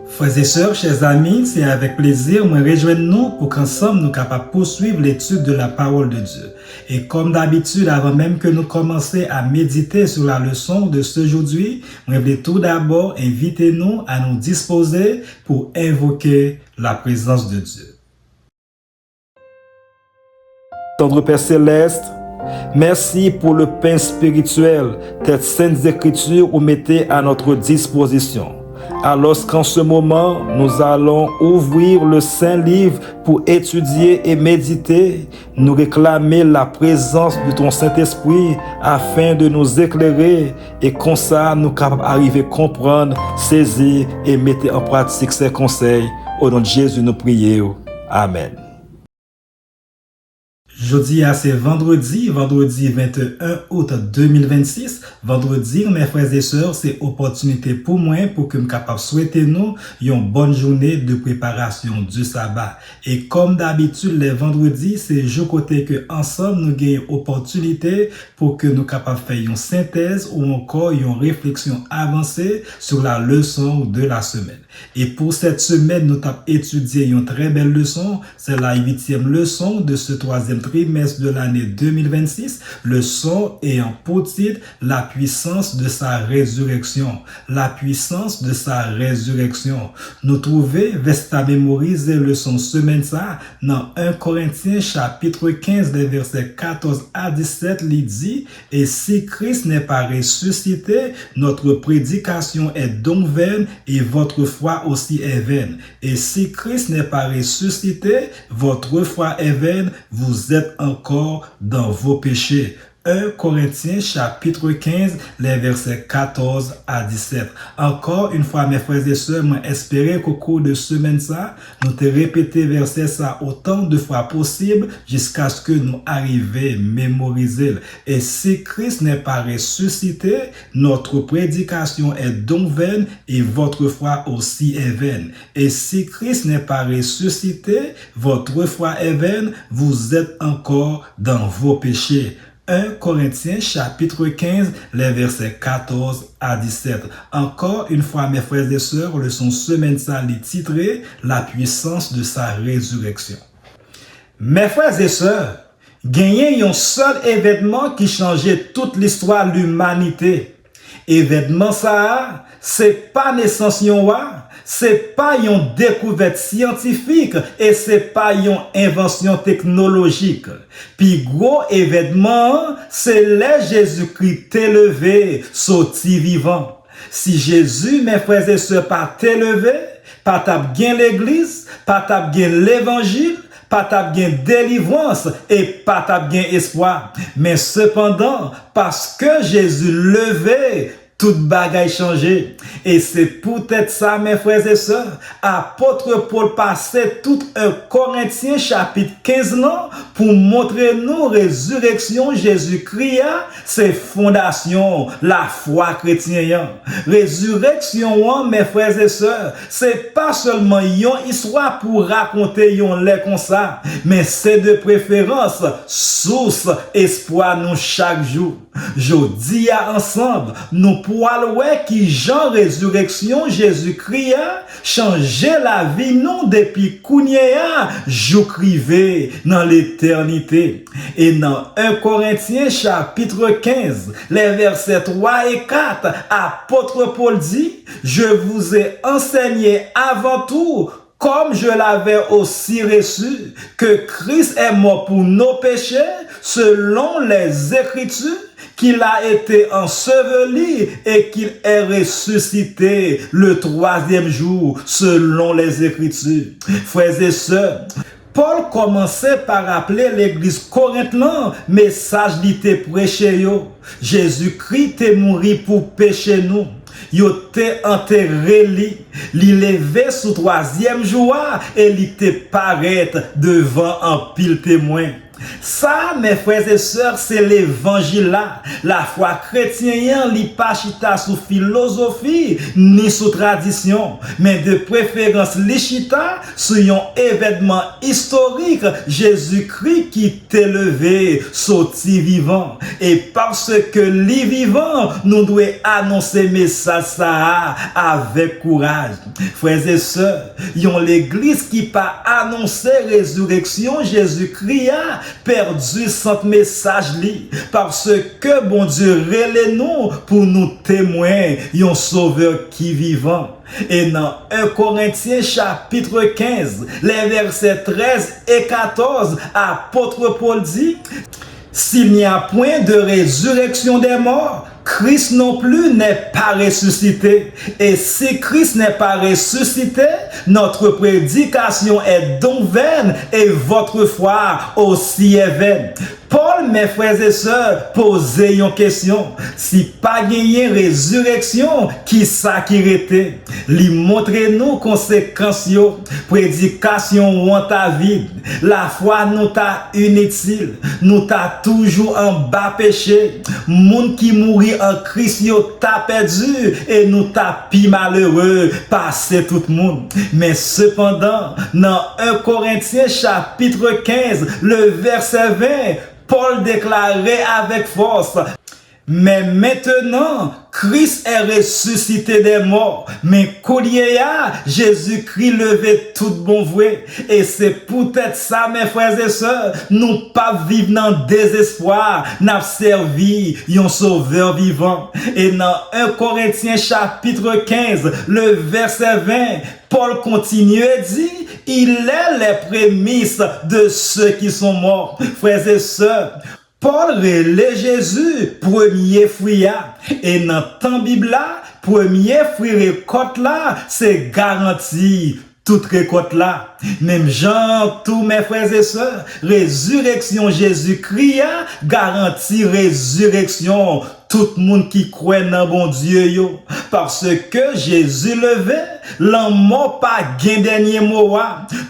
Frères et sœurs, chers amis, c'est avec plaisir, moi rejoignons pour qu'ensemble nous capables de poursuivre l'étude de la parole de Dieu. Et comme d'habitude, avant même que nous commencions à méditer sur la leçon de ce aujourd'hui, je voulais tout d'abord inviter nous à nous disposer pour invoquer la présence de Dieu. Tendre Père Céleste, merci pour le pain spirituel, tes saintes écritures vous mettez à notre disposition. Alors qu'en ce moment, nous allons ouvrir le Saint Livre pour étudier et méditer, nous réclamer la présence de ton Saint-Esprit afin de nous éclairer et comme ça, nous capables d'arriver à comprendre, saisir et mettre en pratique ces conseils. Au nom de Jésus, nous prions. Amen. Jeudi, c'est vendredi 21 août 2026. Vendredi, mes frères et sœurs, c'est opportunité pour moi pour que je capable souhaiter nous une bonne journée de préparation du sabbat. Et comme d'habitude, les vendredis, c'est jour côté que ensemble nous gagnons opportunité pour que nous capable faire une synthèse ou encore une réflexion avancée sur la leçon de la semaine. Et pour cette semaine, nous avons étudié une très belle leçon. C'est la 8e leçon de ce 3e trimestre de l'année 2026. Leçon ayant pour titre la puissance de sa résurrection. La puissance de sa résurrection. Nous trouvons, vesta mémoriser leçon semaine ça, dans 1 Corinthiens chapitre 15, les versets 14 à 17, il dit, et si Christ n'est pas ressuscité, notre prédication est donc vaine et votre foi aussi est vaine. Et si Christ n'est pas ressuscité, votre foi est vaine, vous êtes encore dans vos péchés. 1 Corinthiens chapitre 15, les versets 14 à 17. Encore une fois, mes frères et sœurs, moi espérer qu'au cours de semaine ça, nous te répéter verset ça autant de fois possible jusqu'à ce que nous arrivions à mémoriser. Et si Christ n'est pas ressuscité, notre prédication est donc vaine et votre foi aussi est vaine. Et si Christ n'est pas ressuscité, votre foi est vaine, vous êtes encore dans vos péchés. 1 Corinthiens chapitre 15, les versets 14 à 17. Encore une fois, mes frères et sœurs, leçon semaine ça est titré la puissance de sa résurrection. Mes frères et sœurs, gagné un seul événement qui changeait toute l'histoire de l'humanité. Événement ça, c'est pas naissance yon c'est pas une découverte scientifique et c'est pas une invention technologique. Puis gros événement, c'est le Jésus-Christ élevé, sorti vivant. Si Jésus, mes frères et sœurs, pas élevé, pas tap gain l'église, pas tap gain l'évangile, pas tap gain délivrance et pas tap gain espoir. Mais cependant, parce que Jésus levé, toute bagaille changé. Et c'est peut-être ça, mes frères et sœurs, apôtre Paul passait tout 1 Corinthiens chapitre 15 non, pour montrer nous résurrection Jésus-Christ, c'est fondation, la foi chrétienne. Résurrection, mes frères et sœurs, c'est pas seulement une histoire pour raconter yon lait comme ça, mais c'est de préférence source espoir nous chaque jour. Jodi à ensemble, nous pour ouais qui Jean résurrection Jésus-Christ changer la vie non depuis Kounia jou crivé dans l'éternité. Et dans 1 Corinthiens chapitre 15, les versets 3 et 4, apôtre Paul dit, je vous ai enseigné avant tout comme je l'avais aussi reçu, que Christ est mort pour nos péchés, selon les Écritures, qu'il a été enseveli et qu'il est ressuscité le 3e jour, selon les Écritures. Frères et sœurs, Paul commençait par rappeler l'église corinthienne, message qui était prêché yo. Jésus-Christ est mort pour pécher nous. Yo te enterré li levé sous 3e jour et li te paraître devant un pile témoin. Ça, mes frères et sœurs, c'est l'évangile là. La foi chrétienne, li pas chita sous philosophie, ni sous tradition, mais de préférence li chita sur un événement historique, Jésus-Christ qui t'est levé, sorti vivant. Et parce que li vivant, nous devons annoncer message ça avec courage. Frères et sœurs, yon l'église qui pas annoncé résurrection Jésus-Christ a perdu son message li, parce que bon Dieu relève nous pour nous témoin yon sauveur qui vivant. Et dans 1 Corinthiens chapitre 15, les versets 13 et 14, apôtre Paul dit: s'il n'y a point de résurrection des morts, Christ non plus n'est pas ressuscité. Et si Christ n'est pas ressuscité, notre prédication est donc vaine et votre foi aussi est vaine. Paul, mes frères et sœurs, posez une question. Si pas gagné résurrection, qui ça qui était? Lui montrez-nous conséquences, prédication ou en ta vie. La foi nous t'a inutile, nous t'a toujours en bas péché. Monde qui mourit en Christ, t'a perdu et nous t'a pi malheureux, passer tout le monde. Mais cependant, dans 1 Corinthiens chapitre 15, le verset 20, Paul déclarait avec force: mais maintenant, Christ est ressuscité des morts, mais Koliéa, Jésus-Christ levé tout bon vrai. Et c'est peut-être ça, mes frères et sœurs, nous pas vivre dans le désespoir, n'a servi un sauveur vivant. Et dans 1 Corinthiens chapitre 15, le verset 20, Paul continue et dit: il est les prémices de ceux qui sont morts. Frères et sœurs, Paul relève Jésus, premier fruit. Et dans le temps Bible là, premier fruit récolte là, c'est garanti. Toute récolte là. Même Jean, tous mes frères et sœurs, résurrection Jésus-Christ garantit résurrection. Tout le monde qui croit dans bon Dieu yo. Parce que Jésus levé, l'homme mort pas gain dernier mot.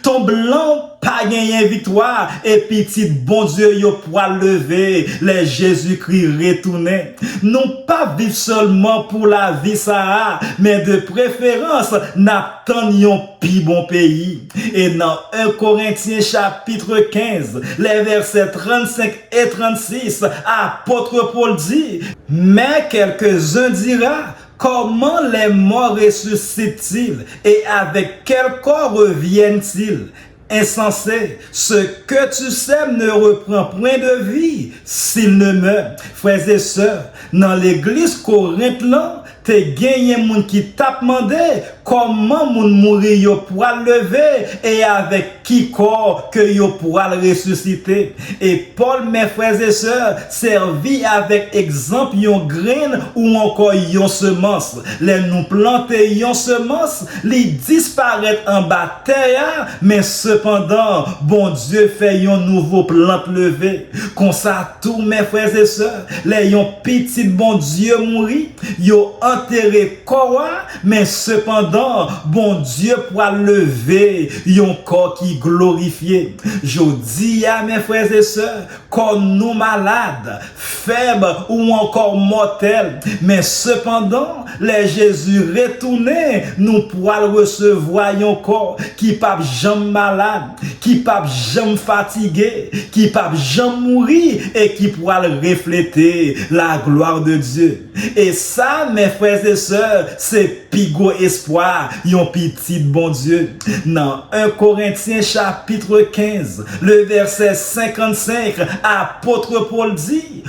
Ton blanc pas gagné victoire et petit bon Dieu yo pour lever les Jésus-Christ retourner. Non pas vivre seulement pour la vie ça, mais de préférence n'attendons pi bon pays. Et dans 1 Corinthiens chapitre 15, les versets 35 et 36, apôtre Paul dit: mais quelques-uns dira, comment les morts ressuscitent-ils et avec quel corps reviennent-ils? Insensé, ce que tu sèmes ne reprend point de vie s'il ne meurt. Frères et sœurs, dans l'église Corinthe là, t'es gagné moun qui t'a demandé comment moun mourir yo pourra lever et avec qui corps que yo pourra le ressusciter. Et Paul, mes frères et sœurs, servi avec exemple yon graine ou encore yon semence. Les nous planter yon semence, les disparaître en bas terre, mais cependant, bon Dieu fait yon nouveau plante levé. Comme ça, tous mes frères et sœurs, les yon petit bon Dieu mourir, yo enterré corps, mais cependant, bon Dieu pourra lever yon corps qui glorifié. Je dis à mes frères et sœurs, comme nous malades, faibles ou encore mortels, mais cependant, les Jésus retournés, nous pourrons recevoir un corps qui pas jamais malade, qui pas jamais fatigué, qui pas jamais mourir et qui pourra refléter la gloire de Dieu. Et ça, mes frères et sœurs, c'est pigo espoir, yon petit bon Dieu. Dans 1 Corinthiens chapitre 15, le verset 55, apôtre Paul dit: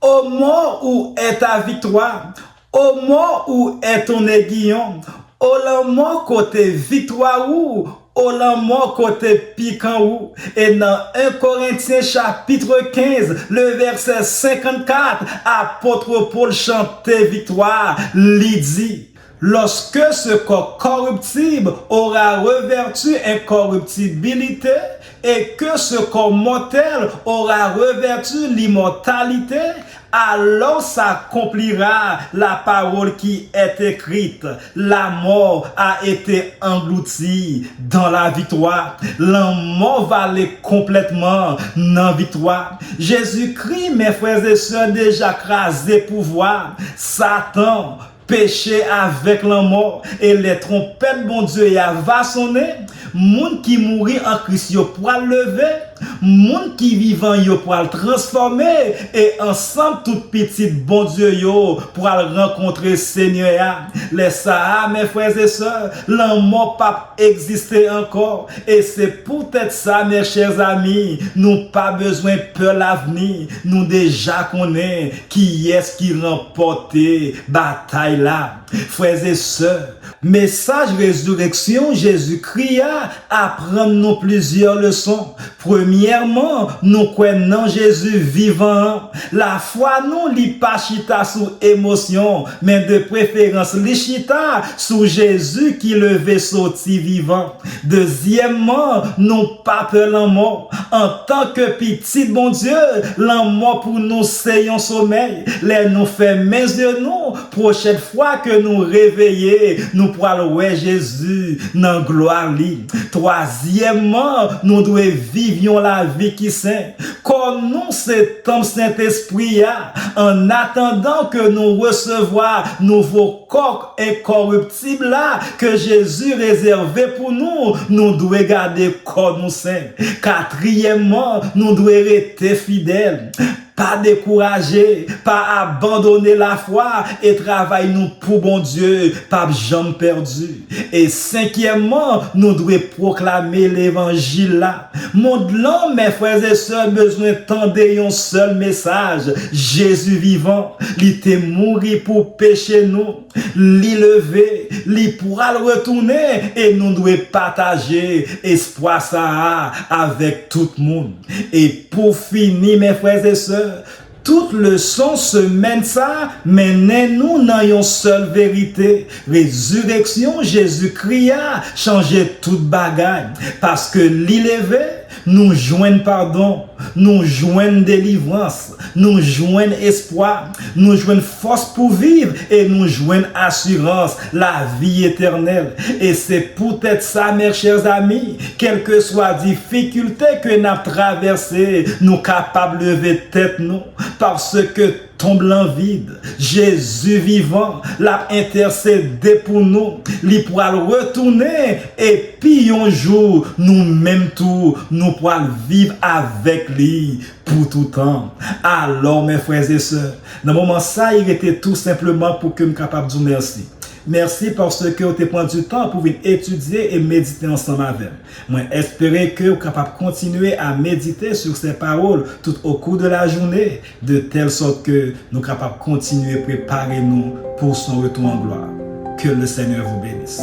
ô mort, où est ta victoire? Ô mort, où est ton aiguillon? Ô la mort, côté victoire où? Ô la mort, côté piquant où? Et dans 1 Corinthiens chapitre 15, le verset 54, apôtre Paul chantait victoire, lui dit: Lorsque ce corps corruptible aura revêtu incorruptibilité et que ce corps mortel aura revêtu l'immortalité, alors s'accomplira la parole qui est écrite. La mort a été engloutie dans la victoire. La mort va aller complètement dans la victoire. Jésus-Christ, mes frères et sœurs, déjà crasé pouvoir. Satan, péché avec la mort et les trompettes, bon Dieu, va sonner. Moun qui mourit en Christ, yo pour lever. Moun qui vivant, yo pour le transformer. Et ensemble, tout petit, bon Dieu, yo pour le rencontrer Seigneur. Les ça, mes frères et sœurs, la mort pas exister encore. Et c'est peut-être ça, mes chers amis, nous pas besoin de peur l'avenir. Nous déjà connaissons qui est-ce qui remporte bataille là. Frères et sœurs, message résurrection, Jésus-Christ apprend nous plusieurs leçons. Premièrement, nous croyons Jésus vivant. La foi nous lit pas chita sous émotion, mais de préférence li chita sous Jésus qui levé sorti vivant. Deuxièmement, nous pas peur la mort. En tant que petit bon Dieu, la mort pour nous c'est un sommeil. Les nous fait mes yeux nous, prochaine fois que nous réveiller, nous pourrons voir Jésus dans gloire li. Troisièmement, nous devons vivre la vie qui saint. Comme nous c'est ton Saint-Esprit en attendant que nous recevions nouveau corps incorruptible là que Jésus réservé pour nous, nous devons garder corps nous saint. Quatrièmement, nous devons rester fidèles. Pas décourager, pas abandonner la foi et travailler nous pour bon Dieu, pas jamais perdu. Et cinquièmement, nous devons proclamer l'évangile là. Monde là, mes frères et sœurs, besoin d'entendre un seul message. Jésus vivant, il était mort pour pécher nous, il levé, il pourra le retourner et nous devons partager espoir ça avec tout le monde. Et pour finir, mes frères et sœurs, toute leçon se mène ça, menez-nous dans une seule vérité. Résurrection, Jésus-Christ a changé toute bagaille. Parce que l'élevé, nous joignent pardon, nous joignent délivrance, nous joignent espoir, nous joignent force pour vivre et nous joignent assurance, la vie éternelle. Et c'est peut-être ça, mes chers amis, quelle que soit la difficulté que nous avons traversée, nous sommes capables de lever tête nous, parce que tombe l'en vide. Jésus vivant l'a intercédé pour nous. Il pourra le retourner et puis un jour, nous-mêmes tout, nous pourrons vivre avec lui pour tout temps. Alors, mes frères et sœurs, dans le moment ça, il était tout simplement pour que je sois capable de dire merci. Merci parce que vous avez pris du temps pour venir étudier et méditer ensemble avec. Moi, j'espère que vous êtes capable de continuer à méditer sur ces paroles tout au cours de la journée, de telle sorte que nous sommes capables de continuer à préparer nous pour son retour en gloire. Que le Seigneur vous bénisse.